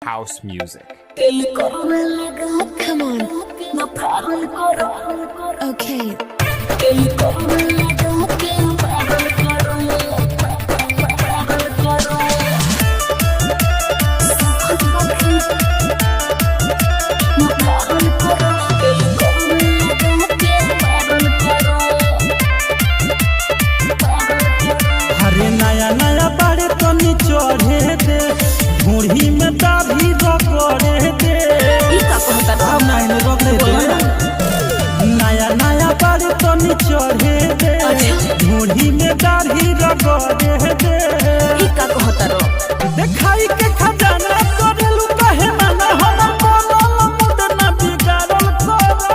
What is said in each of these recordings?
house music. Come on. Okay. अरे नया नया बाड़े तो चढ़े दे मुढ़ी में दाभी रगड़े दे नया नया बाड़े तो चढ़े दे मुढ़ी में दाभी रगड़े दे देखाई के खजाना करेलु कहे ना हम बनल मुंड ना बिगाड़ल करो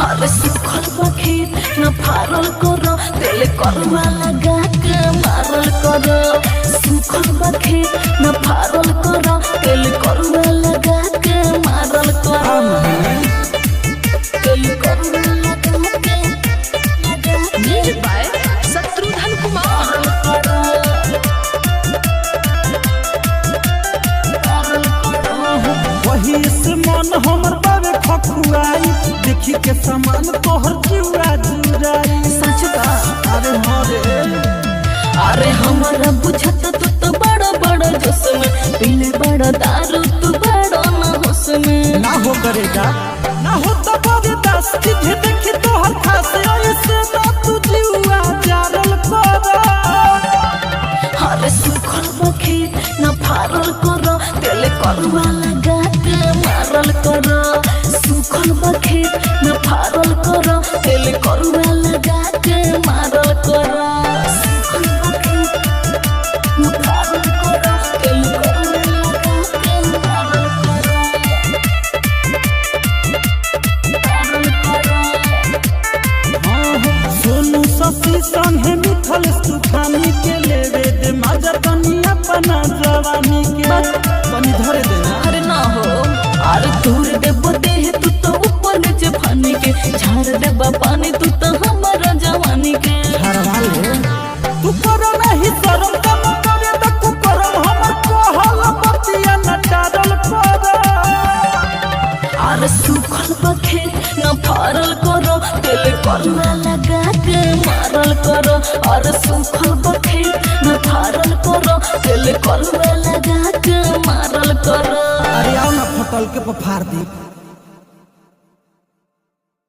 हर सुखल बखेर न फारल करो तेल करवा लगा के मारल करो सुखल बखेर न फारल करो तेल करवा लगा के मारल करो तेल करवा लगा के म्यूजिक बाय शत्रुघ्न कुमार वही से मन हमर बाबे खखुआई देखी के समान तोहर जुआ जुराई सच का अरे हरे अरे हमारा बुझत तू तो बड़ा बड़ा जोश में पीले बड़ा दारू तू बड़ा ना होश में ना हो करेगा ना हो तो बर्दाश्त तुझे देखी तोहर खास ऐसे ना तू जुआ जारल करो हर सुखल बखेर न फारल करो तेल करवा लगा के मारल करो सुखल बखेर न फारल करो तेल करवा लगा के मारल करो सुखल बखेर न फारल करो तेल करवा लगा के मारल करो सोनू शशि संगे मिथल सुखानी के लेवे दे मजा तनी अपना जवानी के तनी धरे देना अरे ना हो अरे दूर देबो देह तू तो ऊपर नीचे पानी के झाड़ देबा पानी तू तो हमारा जवानी के हरवा ले तू करो नहीं शरम कम करे त तू करम हमर कहल बतिया न डारल करो अरे सुखल बखेर न फारल करो तेल करवा लगा के मारल करो अरे सुखल बखेर न फारल करो तेल करवा लगा के मारल करो अरे आओ ना फटल के पफार दी